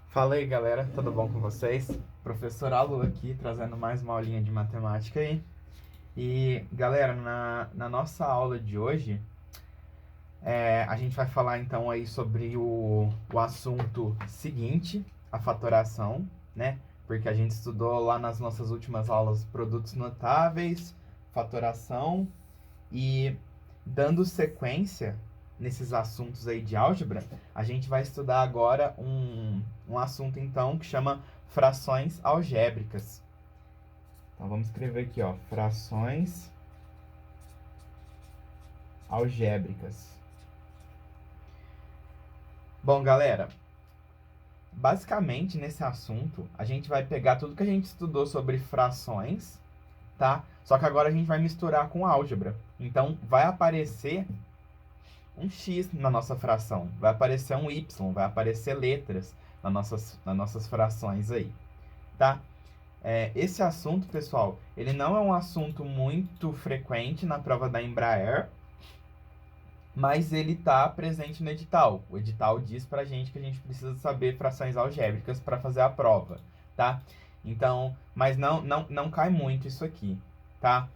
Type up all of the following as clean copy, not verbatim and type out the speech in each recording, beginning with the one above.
Fala aí, galera, tudo bom com vocês? Professor Alu aqui, trazendo mais uma aulinha de matemática aí. E, galera, na nossa aula de hoje, a gente vai falar então aí sobre o assunto seguinte, a fatoração, né? Porque a gente estudou lá nas nossas últimas aulas produtos notáveis, fatoração, e dando sequência nesses assuntos aí de álgebra, a gente vai estudar agora um assunto então que chama frações algébricas. Então vamos escrever aqui, ó, frações algébricas. Bom, galera, basicamente nesse assunto a gente vai pegar tudo que a gente estudou sobre frações, tá? Só que agora a gente vai misturar com álgebra. Então vai aparecer um x na nossa fração, vai aparecer um y, vai aparecer letras nas nossas frações aí, tá? Esse assunto, pessoal, ele não é um assunto muito frequente na prova da Embraer, mas ele está presente no edital. O edital diz pra gente que a gente precisa saber frações algébricas para fazer a prova, tá? Então, mas não cai muito isso aqui, tá?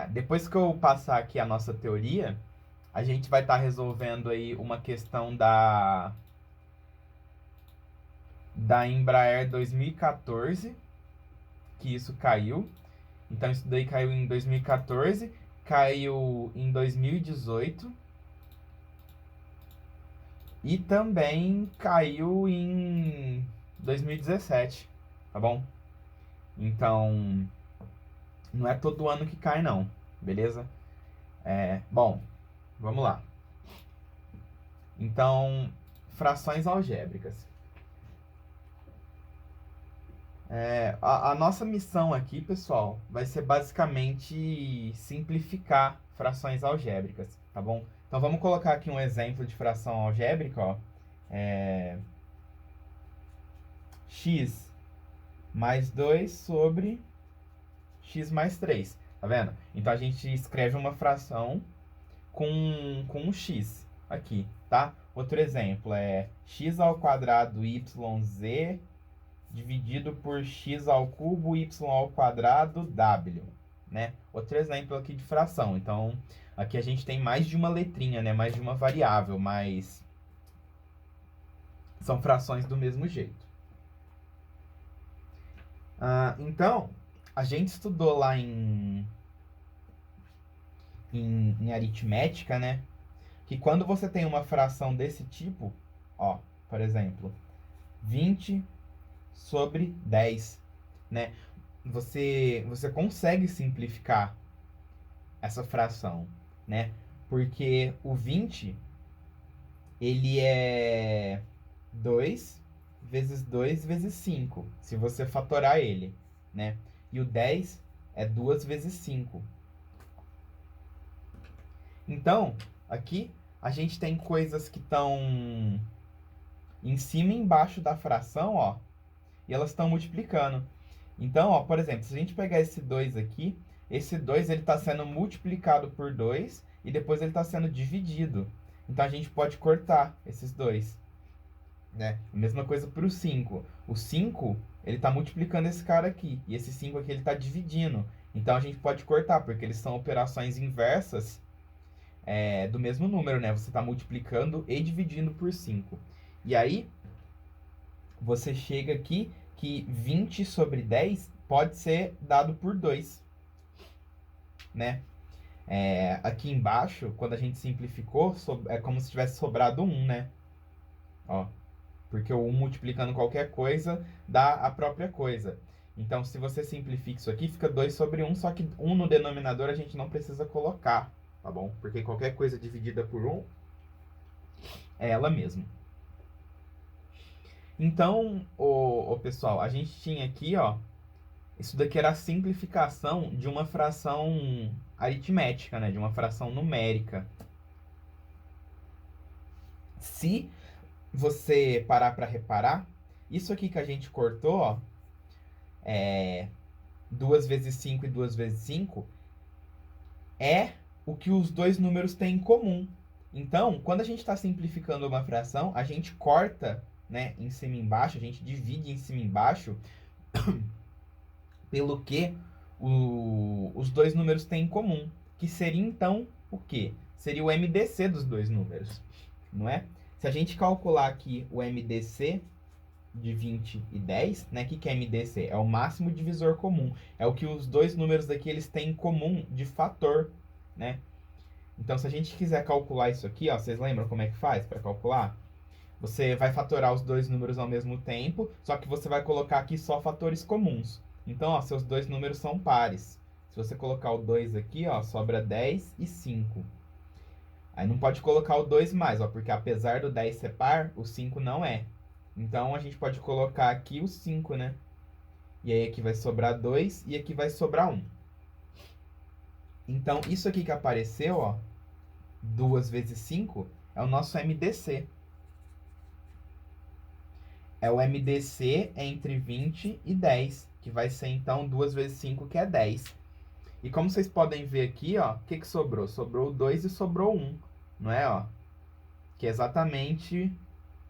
Depois que eu passar aqui a nossa teoria, a gente vai estar resolvendo aí uma questão da Embraer 2014, que isso caiu. Então, isso daí caiu em 2014, caiu em 2018 e também caiu em 2017, tá bom? Então, não é todo ano que cai, não, beleza? Bom, vamos lá. Então, frações algébricas. A nossa missão aqui, pessoal, vai ser basicamente simplificar frações algébricas, tá bom? Então, vamos colocar aqui um exemplo de fração algébrica, ó. X mais 2 sobre x mais 3, tá vendo? Então, a gente escreve uma fração com um x aqui, tá? Outro exemplo é x ao quadrado yz dividido por x ao cubo y ao quadrado w, né? Outro exemplo aqui de fração. Então, aqui a gente tem mais de uma letrinha, né? Mais de uma variável, mas são frações do mesmo jeito. Então, a gente estudou lá em aritmética, né? Que quando você tem uma fração desse tipo, ó, por exemplo, 20 sobre 10, né? Você consegue simplificar essa fração, né? Porque o 20, ele é 2 vezes 2 vezes 5, se você fatorar ele, né? E o 10 é 2 vezes 5. Então, aqui a gente tem coisas que estão em cima e embaixo da fração, ó, e elas estão multiplicando. Então, ó, por exemplo, se a gente pegar esse 2 aqui, esse 2 ele está sendo multiplicado por 2 e depois ele está sendo dividido. Então, a gente pode cortar esses dois, né? A mesma coisa para o 5. O 5, ele está multiplicando esse cara aqui, e esse 5 aqui ele está dividindo. Então, a gente pode cortar, porque eles são operações inversas do mesmo número, né? Você está multiplicando e dividindo por 5. E aí, você chega aqui que 20 sobre 10 pode ser dado por 2, né? Aqui embaixo, quando a gente simplificou, é como se tivesse sobrado 1, né? Ó, porque o 1 multiplicando qualquer coisa dá a própria coisa. Então, se você simplifica isso aqui, fica 2 sobre 1, só que 1 no denominador a gente não precisa colocar, tá bom? Porque qualquer coisa dividida por 1 é ela mesma. Então, pessoal, a gente tinha aqui, ó, isso daqui era a simplificação de uma fração aritmética, né? De uma fração numérica. Se você parar para reparar, isso aqui que a gente cortou, ó, 2 vezes 5 e 2 vezes 5 é o que os dois números têm em comum. Então, quando a gente está simplificando uma fração, a gente corta, né, em cima e embaixo, a gente divide em cima e embaixo pelo que os dois números têm em comum, que seria então o quê? Seria o MDC dos dois números, não é? Se a gente calcular aqui o MDC de 20 e 10, né? O que é MDC? É o máximo divisor comum. É o que os dois números daqui eles têm em comum de fator, né? Então, se a gente quiser calcular isso aqui, ó, vocês lembram como é que faz para calcular? Você vai fatorar os dois números ao mesmo tempo, só que você vai colocar aqui só fatores comuns. Então, ó, seus dois números são pares. Se você colocar o 2 aqui, ó, sobra 10 e 5. Aí não pode colocar o 2 mais, ó, porque apesar do 10 ser par, o 5 não é. Então, a gente pode colocar aqui o 5, né? E aí aqui vai sobrar 2 e aqui vai sobrar 1. Então, isso aqui que apareceu, ó, 2 vezes 5, é o nosso MDC. É o MDC entre 20 e 10, que vai ser, então, 2 vezes 5, que é 10. E como vocês podem ver aqui, ó, o que sobrou? Sobrou 2 e sobrou 1, não é, ó? Que é exatamente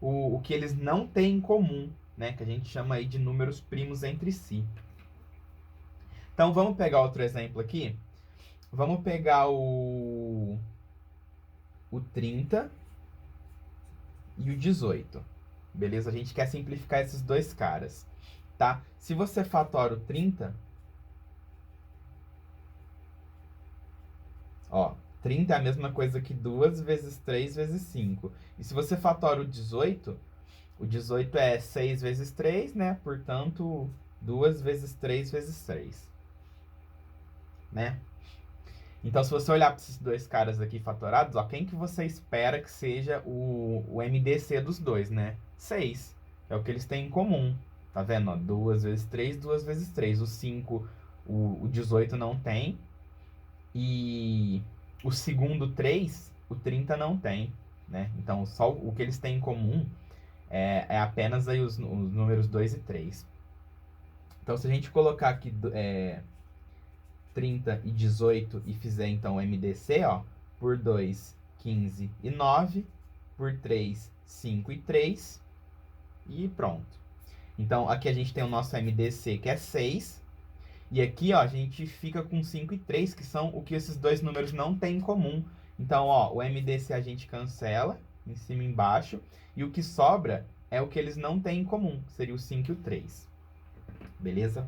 o que eles não têm em comum, né? Que a gente chama aí de números primos entre si. Então, vamos pegar outro exemplo aqui? Vamos pegar o 30 e o 18. Beleza? A gente quer simplificar esses dois caras, tá? Se você fatora o 30, ó, 30 é a mesma coisa que 2 vezes 3 vezes 5. E se você fatora o 18 é 6 vezes 3, né? Portanto, 2 vezes 3 vezes 3, né? Então, se você olhar para esses dois caras aqui fatorados, ó, quem que você espera que seja o MDC dos dois, né? 6. É o que eles têm em comum. Tá vendo? Ó, 2 vezes 3, 2 vezes 3. O 5, o 18 não tem. E o segundo 3, o 30 não tem, né? Então, só o que eles têm em comum é apenas aí os números 2 e 3. Então, se a gente colocar aqui 30 e 18 e fizer então MDC, ó, por 2, 15 e 9, por 3, 5 e 3, e pronto. Então, aqui a gente tem o nosso MDC, que é 6, e aqui, ó, a gente fica com 5 e 3, que são o que esses dois números não têm em comum. Então, ó, o MDC a gente cancela, em cima e embaixo, e o que sobra é o que eles não têm em comum, que seria o 5 e o 3. Beleza?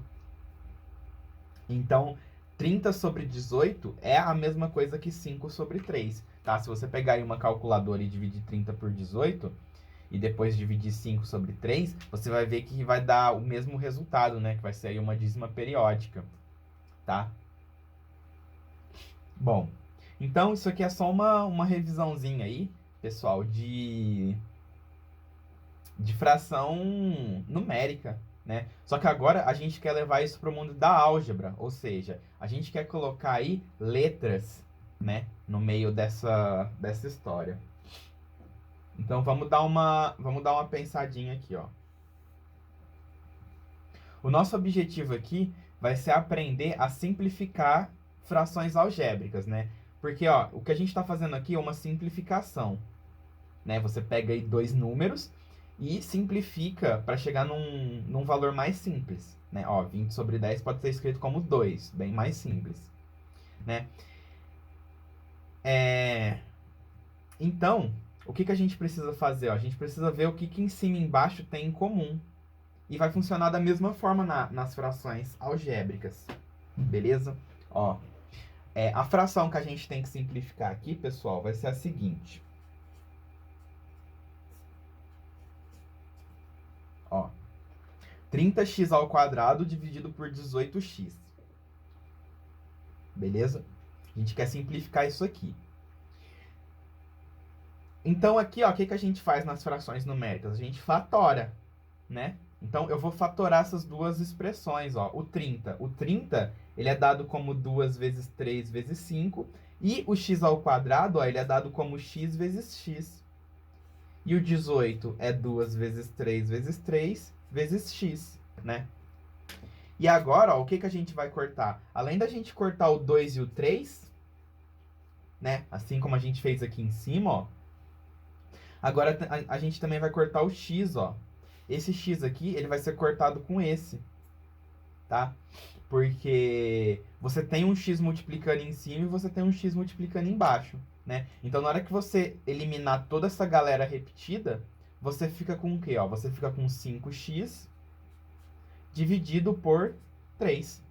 Então, 30 sobre 18 é a mesma coisa que 5 sobre 3, tá? Se você pegar aí uma calculadora e dividir 30 por 18, e depois dividir 5 sobre 3, você vai ver que vai dar o mesmo resultado, né? Que vai ser aí uma dízima periódica, tá? Bom, então isso aqui é só uma revisãozinha aí, pessoal, de fração numérica, né? Só que agora a gente quer levar isso para o mundo da álgebra, ou seja, a gente quer colocar aí letras, né, no meio dessa história. Então vamos dar uma pensadinha aqui, ó. O nosso objetivo aqui vai ser aprender a simplificar frações algébricas, né? Porque, ó, o que a gente está fazendo aqui é uma simplificação, né? Você pega aí dois números e simplifica para chegar num valor mais simples, né? Ó, 20 sobre 10 pode ser escrito como 2, bem mais simples, né? Então, o que a gente precisa fazer? Ó? A gente precisa ver o que em cima e embaixo tem em comum. E vai funcionar da mesma forma nas frações algébricas, beleza? Ó, a fração que a gente tem que simplificar aqui, pessoal, vai ser a seguinte. Ó, 30x ao quadrado dividido por 18x. Beleza? A gente quer simplificar isso aqui. Então, aqui, ó, o que a gente faz nas frações numéricas? A gente fatora, né? Então, eu vou fatorar essas duas expressões, ó. O 30, ele é dado como 2 vezes 3 vezes 5. E o x ao quadrado, ó, ele é dado como x vezes x. E o 18 é 2 vezes 3 vezes 3 vezes x, né? E agora, ó, o que que a gente vai cortar? Além da gente cortar o 2 e o 3, né? Assim como a gente fez aqui em cima, ó. Agora a gente também vai cortar o x, ó. Esse x aqui, ele vai ser cortado com esse, tá? Porque você tem um x multiplicando em cima e você tem um x multiplicando embaixo, né? Então, na hora que você eliminar toda essa galera repetida, você fica com o quê, ó? Você fica com 5x dividido por 3,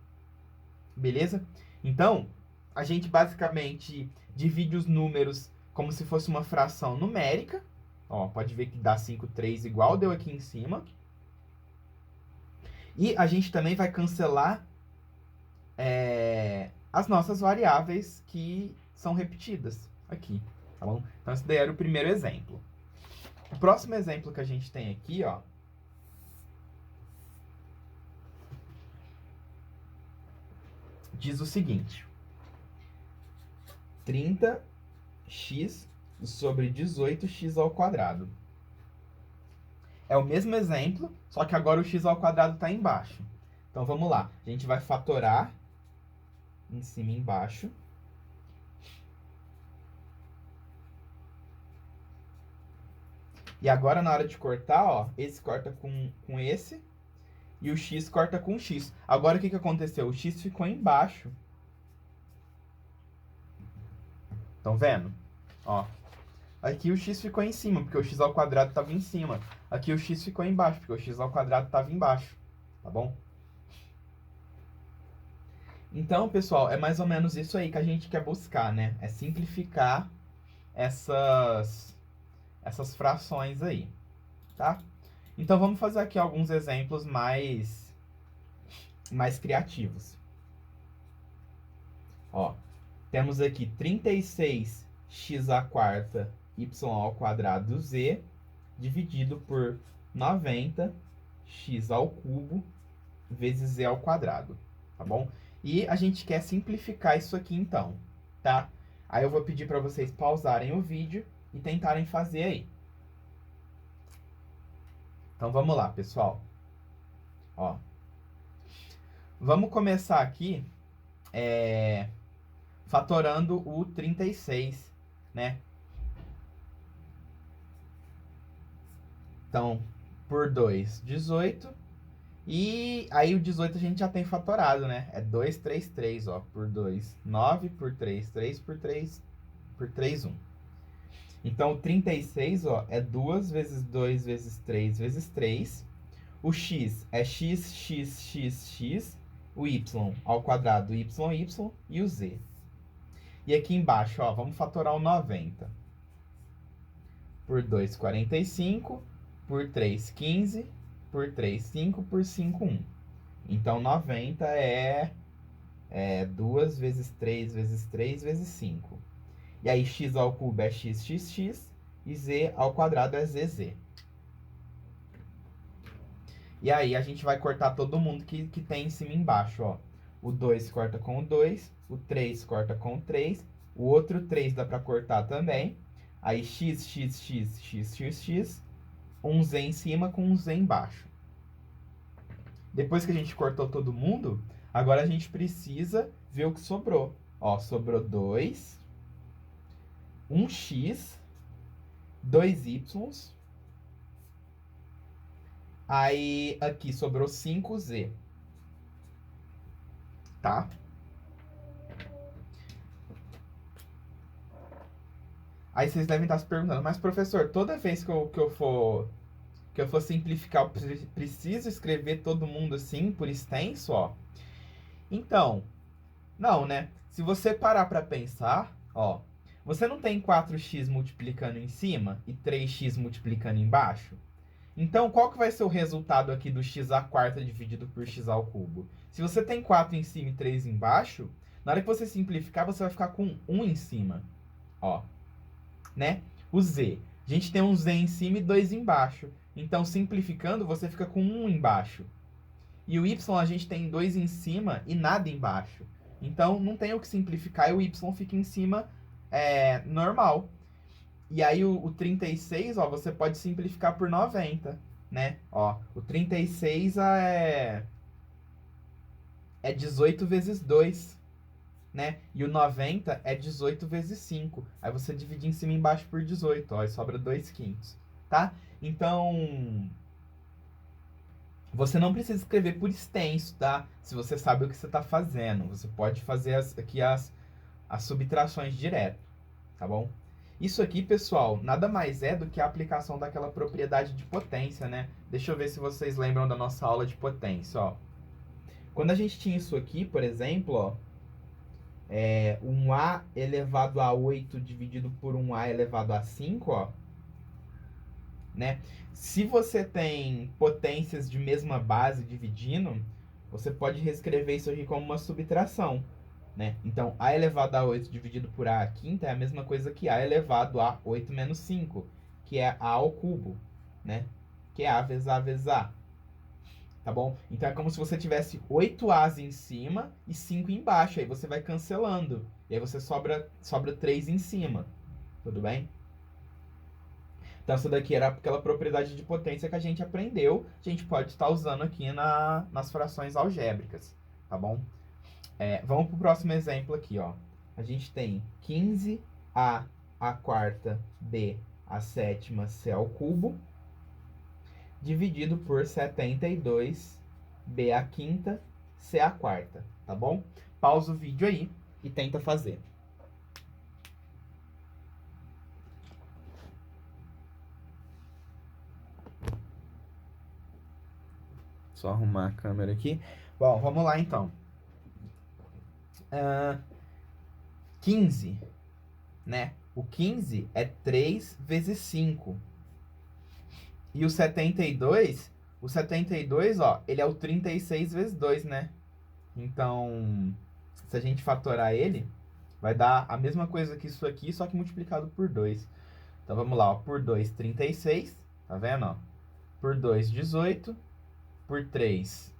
beleza? Então, a gente basicamente divide os números como se fosse uma fração numérica. Ó, pode ver que dá 5, 3 igual deu aqui em cima. E a gente também vai cancelar as nossas variáveis que são repetidas aqui, tá bom? Então, esse daí era o primeiro exemplo. O próximo exemplo que a gente tem aqui, ó, diz o seguinte: 30x sobre 18x ao quadrado. É o mesmo exemplo, só que agora o x ao quadrado está embaixo. Então, vamos lá. A gente vai fatorar em cima e embaixo. E agora, na hora de cortar, ó, esse corta com esse e o x corta com o x. Agora, o que aconteceu? O x ficou embaixo. Estão vendo? Ó, aqui o x ficou em cima, porque o x ao quadrado estava em cima. Aqui o x ficou embaixo, porque o x ao quadrado estava embaixo. Tá bom? Então, pessoal, é mais ou menos isso aí que a gente quer buscar, né? É simplificar essas frações aí, tá? Então, vamos fazer aqui alguns exemplos mais criativos. Ó, temos aqui 36x à quarta y ao quadrado z dividido por 90x ao cubo vezes z ao quadrado, tá bom? E a gente quer simplificar isso aqui então, tá? Aí eu vou pedir para vocês pausarem o vídeo e tentarem fazer aí. Então vamos lá, pessoal. Ó, vamos começar aqui fatorando o 36, né? Então, por 2, 18. E aí o 18 a gente já tem fatorado, né? É 2, 3, 3, ó. Por 2, 9. Por 3, 3. Por 3, 1. Então, o 36, ó, é 2 vezes 2 vezes 3 vezes 3. O x é x, x, x, x. O y ao quadrado, y, y. E o z. E aqui embaixo, ó, vamos fatorar o 90. Por 2, 45. Por 3, 15. Por 3, 5. Por 5, 1. Então, 90 é 2 vezes 3 vezes 3 vezes 5. E aí, x ao cubo é x, x, x. E z ao quadrado é zz. E aí, a gente vai cortar todo mundo que tem em cima e embaixo, ó. O 2 corta com o 2. O 3 corta com o 3. O outro 3 dá pra cortar também. Aí, x, x, x, x, x, x. Um z em cima com um z embaixo. Depois que a gente cortou todo mundo, agora a gente precisa ver o que sobrou. Ó, sobrou 2, 1x, 2y. Aí, aqui sobrou 5z. Tá? Aí vocês devem estar se perguntando, mas professor, toda vez que eu for simplificar, eu preciso escrever todo mundo assim, por extenso, ó? Então, não, né? Se você parar para pensar, ó, você não tem 4x multiplicando em cima e 3x multiplicando embaixo? Então, qual que vai ser o resultado aqui do x à quarta dividido por x ao cubo? Se você tem 4 em cima e 3 embaixo, na hora que você simplificar, você vai ficar com 1 em cima, ó, né? O z, a gente tem um z em cima e 2 embaixo. Então, simplificando, você fica com 1 embaixo. E o y, a gente tem 2 em cima e nada embaixo. Então, não tem o que simplificar e o y fica em cima normal. E aí, o 36, ó, você pode simplificar por 90, né? Ó, o 36 é é 18 vezes 2, né? E o 90 é 18 vezes 5. Aí você divide em cima e embaixo por 18, ó, e sobra 2/5, tá? Então, você não precisa escrever por extenso, tá? Se você sabe o que você está fazendo. Você pode fazer aqui as subtrações direto, tá bom? Isso aqui, pessoal, nada mais é do que a aplicação daquela propriedade de potência, né? Deixa eu ver se vocês lembram da nossa aula de potência, ó. Quando a gente tinha isso aqui, por exemplo, ó, um A elevado a 8 dividido por um A elevado a 5, ó, né? Se você tem potências de mesma base dividindo, você pode reescrever isso aqui como uma subtração, né? Então, A elevado a 8 dividido por A à quinta é a mesma coisa que A elevado a 8 menos 5, que é A ao cubo, né? Que é A vezes A vezes A. Tá bom? Então é como se você tivesse 8 A's em cima e 5 embaixo. Aí você vai cancelando. E aí você sobra 3 em cima. Tudo bem? Então essa daqui era aquela propriedade de potência que a gente aprendeu. A gente pode estar usando aqui nas frações algébricas. Tá bom? Vamos para o próximo exemplo aqui, ó. A gente tem 15A à quarta B à sétima C ao cubo, dividido por 72 B à quinta, C à quarta, tá bom? Pausa o vídeo aí e tenta fazer. Só arrumar a câmera aqui. Bom, vamos lá então. 15, né? O 15 é 3 vezes 5. E o 72, ó, ele é o 36 vezes 2, né? Então, se a gente fatorar ele, vai dar a mesma coisa que isso aqui, só que multiplicado por 2. Então, vamos lá, ó. Por 2, 36. Tá vendo, ó? Por 2, 18. Por 3...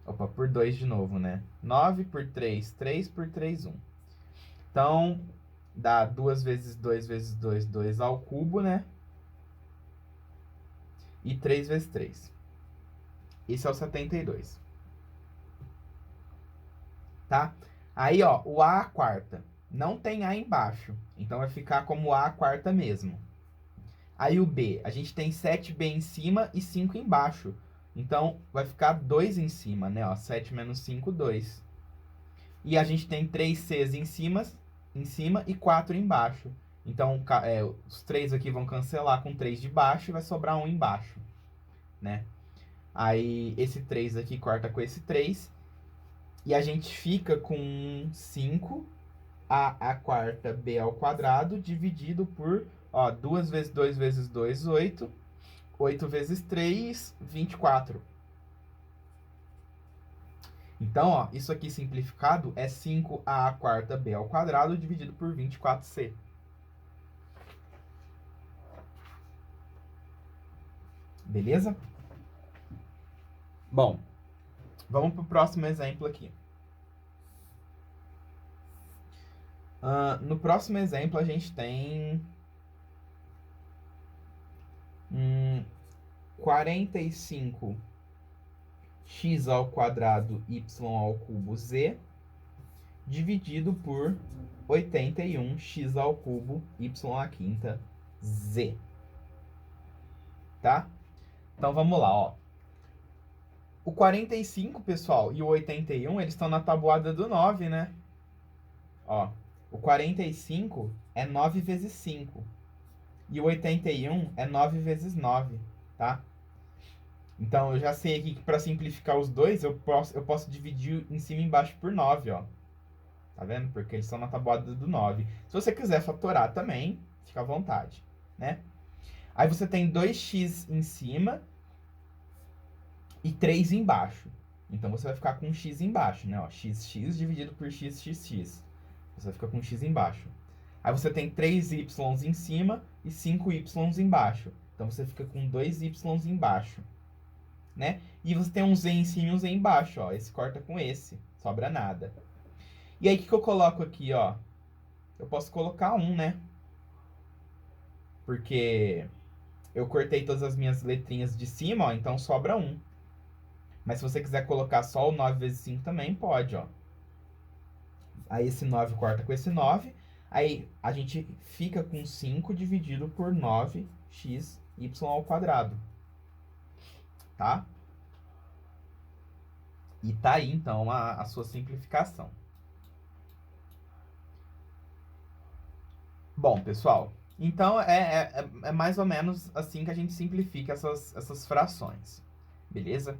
Opa, por 2 de novo, né? 9, por 3, 3, por 3, 1. Então, dá 2 vezes 2 vezes 2, 2 ao cubo, né? E 3 vezes 3. Esse é o 72. Tá? Aí, ó, o A à quarta. Não tem A embaixo. Então, vai ficar como A à quarta mesmo. Aí, o B. A gente tem 7B em cima e 5 embaixo. Então, vai ficar 2 em cima, né? Ó, 7 menos 5, 2. E a gente tem 3 Cs em cima e 4 embaixo. Então, os 3 aqui vão cancelar com 3 de baixo e vai sobrar 1 embaixo, né? Aí, esse 3 aqui corta com esse 3. E a gente fica com 5 A à quarta B ao quadrado dividido por, ó, 2 vezes 2 vezes 2, 8. 8 vezes 3, 24. Então, ó, isso aqui simplificado é 5A à quarta B ao quadrado dividido por 24C. Beleza? Bom, vamos para o próximo exemplo aqui. No próximo exemplo, a gente tem 45x ao quadrado y ao cubo z dividido por 81x ao cubo y à quinta z. Tá? Então, vamos lá, ó. O 45, pessoal, e o 81, eles estão na tabuada do 9, né? Ó, o 45 é 9 vezes 5. E o 81 é 9 vezes 9, tá? Então, eu já sei aqui que para simplificar os dois, eu posso dividir em cima e embaixo por 9, ó. Tá vendo? Porque eles estão na tabuada do 9. Se você quiser fatorar também, fica à vontade, né? Aí você tem 2x em cima e 3 embaixo. Então, você vai ficar com x embaixo, né? Ó, xx dividido por xxx. Você fica com x embaixo. Aí você tem 3y em cima e 5y embaixo. Então, você fica com 2y embaixo, né? E você tem um z em cima e um z embaixo, ó. Esse corta com esse, sobra nada. E aí, o que eu coloco aqui, ó? Eu posso colocar 1, né? Porque eu cortei todas as minhas letrinhas de cima, ó, então sobra 1. Mas se você quiser colocar só o 9 vezes 5 também, pode, ó. Aí esse 9 corta com esse 9. Aí a gente fica com 5 dividido por 9xy ao quadrado. Tá? E tá aí, então, a sua simplificação. Bom, pessoal, então é mais ou menos assim que a gente simplifica essas frações. Beleza?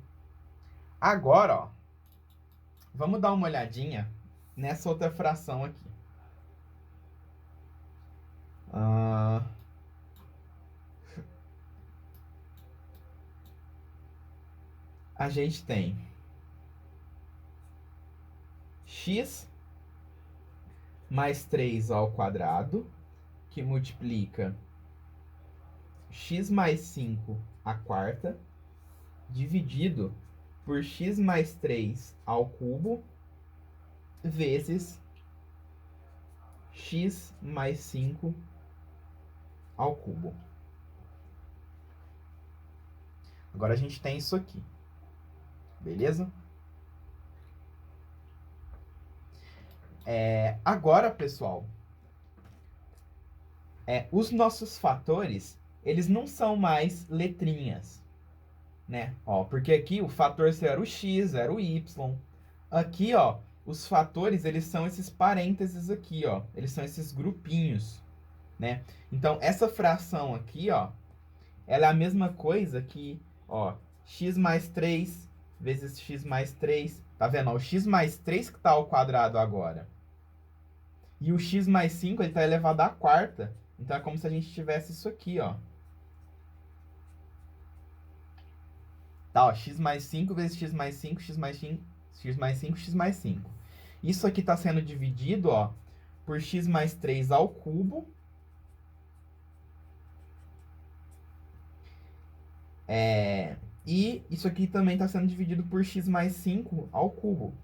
Agora, ó, vamos dar uma olhadinha nessa outra fração aqui. A gente tem x mais 3 ao quadrado, que multiplica x mais 5 à quarta, dividido por x mais 3 ao cubo, vezes x mais 5 ao cubo. Agora a gente tem isso aqui. Beleza? Agora, pessoal, os nossos fatores, eles não são mais letrinhas, né? Ó, porque aqui o fator era o x, era o y. Aqui, ó, os fatores, eles são esses parênteses aqui, ó. Eles são esses grupinhos, né? Então, essa fração aqui, ó, ela é a mesma coisa que, ó, x mais 3 vezes x mais 3. Tá vendo? Ó, o x mais 3 que tá ao quadrado agora. E o x mais 5, ele tá elevado à quarta. Então, é como se a gente tivesse isso aqui, ó. Tá, ó, x mais 5 vezes x mais 5, x mais 5, x mais 5, x mais 5. Isso aqui tá sendo dividido, ó, por x mais 3 ao cubo. E isso aqui também está sendo dividido por x mais 5 ao cubo.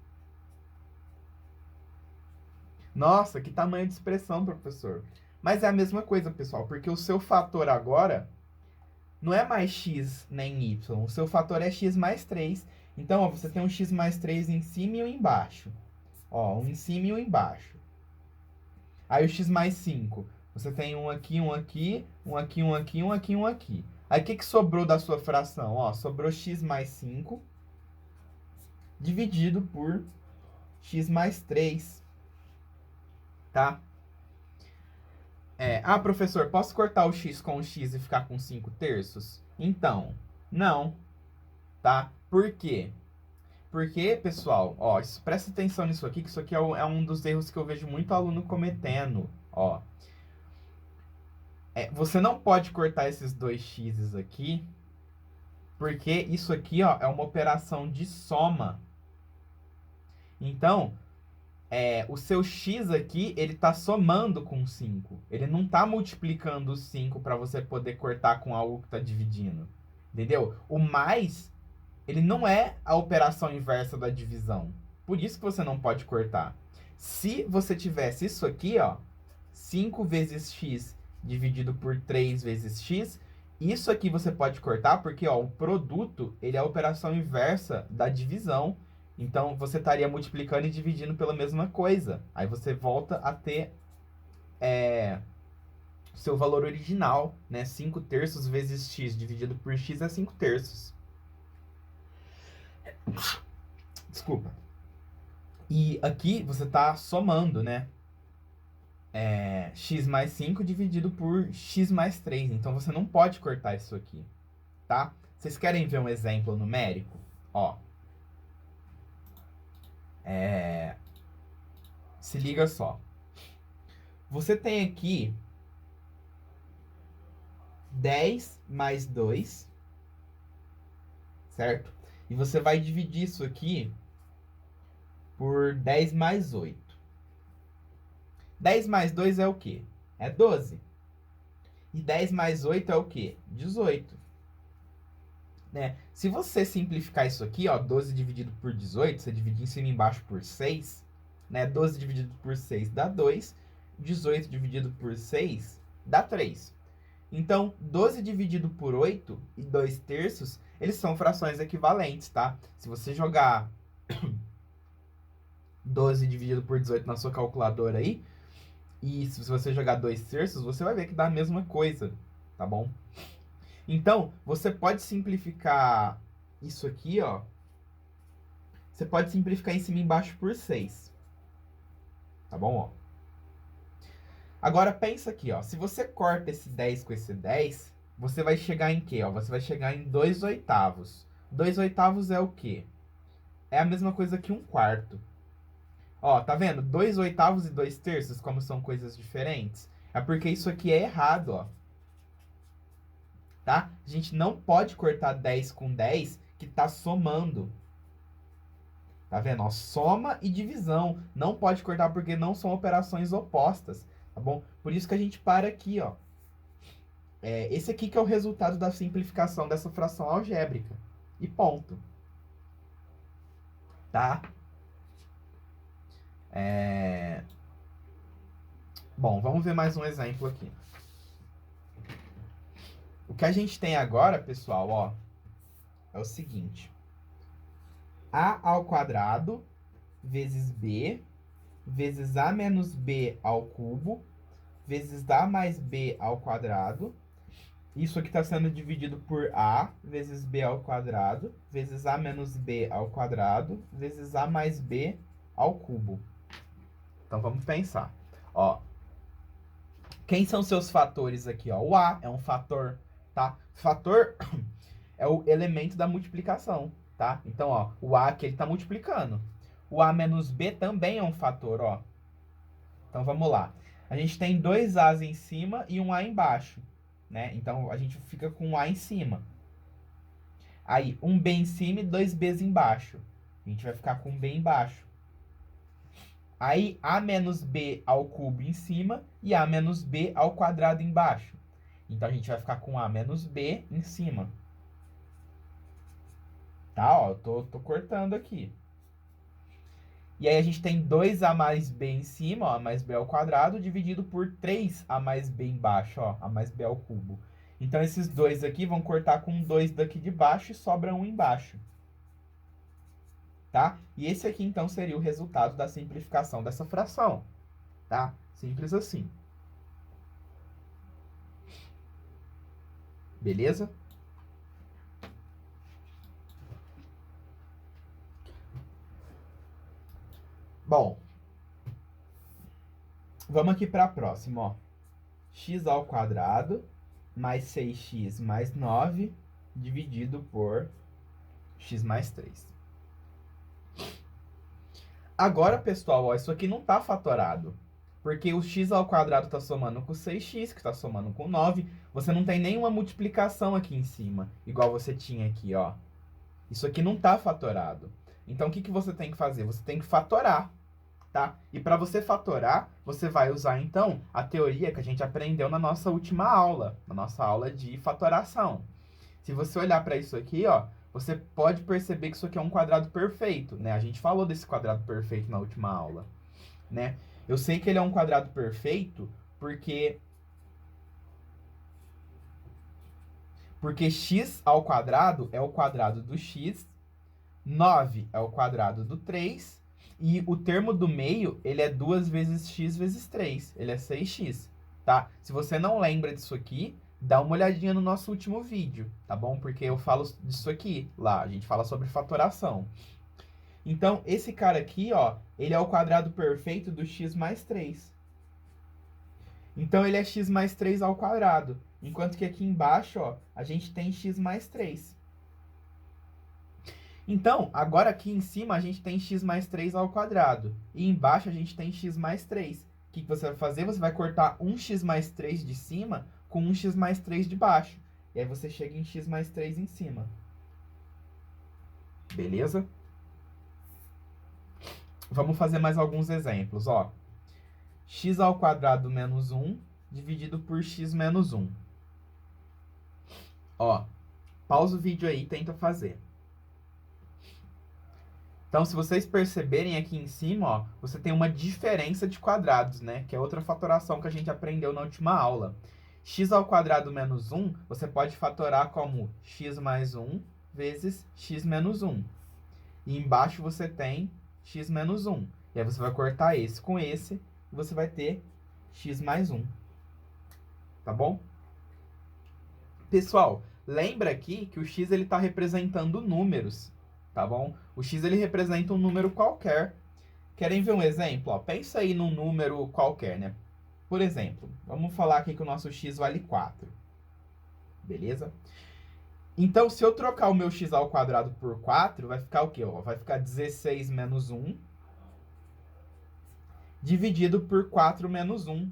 Nossa, que tamanho de expressão, professor. Mas é a mesma coisa, pessoal, porque o seu fator agora não é mais x nem y. O seu fator é x mais 3. Então, ó, você tem um x mais 3 em cima e um embaixo. Ó, um em cima e um embaixo. Aí o x mais 5. Você tem um aqui, um aqui, um aqui, um aqui, um aqui, um aqui. Aí o que sobrou da sua fração? Ó, sobrou x mais 5 dividido por x mais 3. Tá? Professor, posso cortar o x com o x e ficar com 5 terços? Então, não. Tá? Por quê? Porque, pessoal, ó, presta atenção nisso aqui, que isso aqui é um dos erros que eu vejo muito aluno cometendo. Ó, você não pode cortar esses dois x's aqui, porque isso aqui, ó, é uma operação de soma. Então, o seu x aqui, ele tá somando com 5. Ele não tá multiplicando 5 para você poder cortar com algo que tá dividindo. Entendeu? O mais, ele não é a operação inversa da divisão. Por isso que você não pode cortar. Se você tivesse isso aqui, ó, 5 vezes x dividido por 3 vezes x, isso aqui você pode cortar porque, ó, o produto, ele é a operação inversa da divisão. Então, você estaria multiplicando e dividindo pela mesma coisa. Aí você volta a ter seu valor original, né? 5 terços vezes x dividido por x é 5 terços. Desculpa. E aqui você está somando, né? X mais 5 dividido por x mais 3. Então, você não pode cortar isso aqui, tá? Vocês querem ver um exemplo numérico? Ó. Se liga só. Você tem aqui 10 mais 2, certo? E você vai dividir isso aqui por 10 mais 8. 10 mais 2 é o quê? É 12. E 10 mais 8 é o quê? 18. Né? Se você simplificar isso aqui, ó, 12 dividido por 18, você divide em cima e embaixo por 6, né? 12 dividido por 6 dá 2, 18 dividido por 6 dá 3. Então, 12 dividido por 8 e 2/3, eles são frações equivalentes, tá? Se você jogar 12 dividido por 18 na sua calculadora aí, e se você jogar 2/3, você vai ver que dá a mesma coisa, tá bom? Então, você pode simplificar isso aqui, ó. Você pode simplificar em cima e embaixo por 6. Tá bom, ó? Agora, pensa aqui, ó. Se você corta esse 10 com esse 10, você vai chegar em quê, ó? Você vai chegar em 2/8. 2/8 é o quê? É a mesma coisa que 1/4. Ó, tá vendo? 2/8 e 2/3, como são coisas diferentes? É porque isso aqui é errado, ó. Tá? A gente não pode cortar 10 com 10, que tá somando. Tá vendo? Ó, soma e divisão. Não pode cortar porque não são operações opostas, tá bom? Por isso que a gente para aqui, ó. Esse aqui que é o resultado da simplificação dessa fração algébrica. E ponto. Tá? Bom, vamos ver mais um exemplo aqui. O que a gente tem agora, pessoal, ó, é o seguinte. A ao quadrado vezes B vezes A menos B ao cubo vezes A mais B ao quadrado. Isso aqui está sendo dividido por A vezes B ao quadrado vezes A menos B ao quadrado vezes A mais B ao cubo. Então, vamos pensar. Ó, quem são seus fatores aqui? Ó? O A é um fator, tá? Fator é o elemento da multiplicação, tá? Então, ó, o A aqui ele está multiplicando. O A menos B também é um fator, ó. Então, vamos lá. A gente tem 2 A's em cima e um A embaixo, né? Então, a gente fica com um A em cima. Aí, um B em cima e 2 B's embaixo. A gente vai ficar com um B embaixo. Aí, A menos B ao cubo em cima e A menos B ao quadrado embaixo. Então, a gente vai ficar com A menos B em cima. Tá? Ó, eu tô cortando aqui. E aí, a gente tem 2A mais B em cima, ó, A mais B ao quadrado, dividido por 3A mais B embaixo, ó, A mais B ao cubo. Então, esses dois aqui vão cortar com 2 daqui de baixo e sobra um embaixo. Tá? E esse aqui, então, seria o resultado da simplificação dessa fração. Tá? Simples assim. Beleza? Bom, vamos aqui para a próxima, ó. X ao quadrado mais 6x mais 9 dividido por x mais 3. Agora, pessoal, ó, isso aqui não está fatorado. Porque o x ao quadrado está somando com 6x, que está somando com 9. Você não tem nenhuma multiplicação aqui em cima, igual você tinha aqui, ó. Isso aqui não está fatorado. Então, o que você tem que fazer? Você tem que fatorar, tá? E para você fatorar, você vai usar, então, a teoria que a gente aprendeu na nossa última aula, na nossa aula de fatoração. Se você olhar para isso aqui, ó, você pode perceber que isso aqui é um quadrado perfeito, né? A gente falou desse quadrado perfeito na última aula, né? Eu sei que ele é um quadrado perfeito porque x ao quadrado é o quadrado do x, 9 é o quadrado do 3, e o termo do meio, ele é 2 vezes x vezes 3, ele é 6x, tá? Se você não lembra disso aqui, dá uma olhadinha no nosso último vídeo, tá bom? Porque eu falo disso aqui lá, a gente fala sobre fatoração. Então, esse cara aqui, ó, ele é o quadrado perfeito do x mais 3. Então, ele é x mais 3 ao quadrado. Enquanto que aqui embaixo, ó, a gente tem x mais 3. Então, agora aqui em cima a gente tem x mais 3 ao quadrado. E embaixo a gente tem x mais 3. O que você vai fazer? Você vai cortar um x mais 3 de cima com um x mais 3 de baixo. E aí você chega em x mais 3 em cima. Beleza? Vamos fazer mais alguns exemplos, ó. X ao quadrado menos 1 dividido por x menos 1. Ó, pausa o vídeo aí e tenta fazer. Então, se vocês perceberem aqui em cima, ó, você tem uma diferença de quadrados, né? Que é outra fatoração que a gente aprendeu na última aula. x ao quadrado menos 1, você pode fatorar como x mais 1 vezes x menos 1. E embaixo você tem x menos 1. E aí você vai cortar esse com esse e você vai ter x mais 1. Tá bom? Pessoal, lembra aqui que o x ele está representando números, tá bom? O x ele representa um número qualquer. Querem ver um exemplo? Ó, pensa aí num número qualquer, né? Por exemplo, vamos falar aqui que o nosso x vale 4. Beleza? Então, se eu trocar o meu x ao quadrado por 4, vai ficar o quê? Ó, vai ficar 16 menos 1 dividido por 4 menos 1.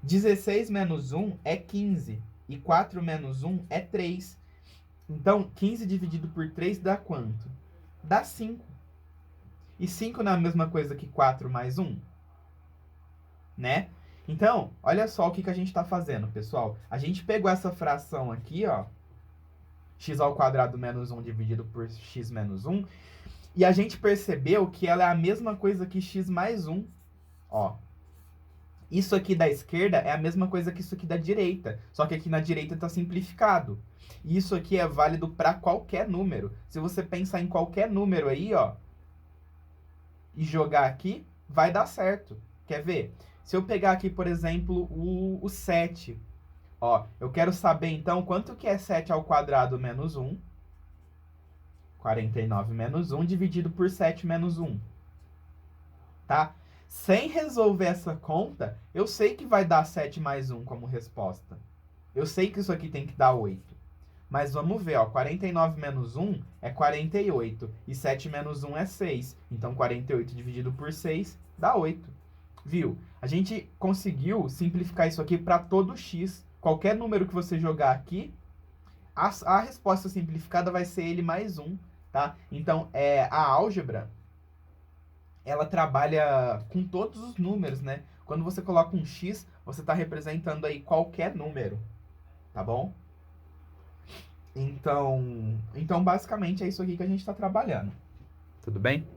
16 menos 1 é 15. E 4 menos 1 é 3. Então, 15 dividido por 3 dá quanto? Dá 5. E 5 não é a mesma coisa que 4 mais 1? Né? Então, olha só o que a gente está fazendo, pessoal. A gente pegou essa fração aqui, ó, x ao quadrado menos 1 dividido por x menos 1, e a gente percebeu que ela é a mesma coisa que x mais 1. Ó, isso aqui da esquerda é a mesma coisa que isso aqui da direita, só que aqui na direita está simplificado. E isso aqui é válido para qualquer número. Se você pensar em qualquer número aí, ó, e jogar aqui, vai dar certo. Quer ver? Se eu pegar aqui, por exemplo, o 7, ó, eu quero saber, então, quanto que é 7 ao quadrado menos 1? 49 menos 1 dividido por 7 menos 1. Tá? Sem resolver essa conta, eu sei que vai dar 7 mais 1 como resposta. Eu sei que isso aqui tem que dar 8. Mas vamos ver, ó, 49 menos 1 é 48. E 7 menos 1 é 6. Então, 48 dividido por 6 dá 8. Viu? A gente conseguiu simplificar isso aqui para todo x. Qualquer número que você jogar aqui, a resposta simplificada vai ser ele mais 1. Tá? Então, a álgebra, ela trabalha com todos os números, né? Quando você coloca um x, você está representando aí qualquer número, tá bom? Então, basicamente é isso aqui que a gente está trabalhando. Tudo bem?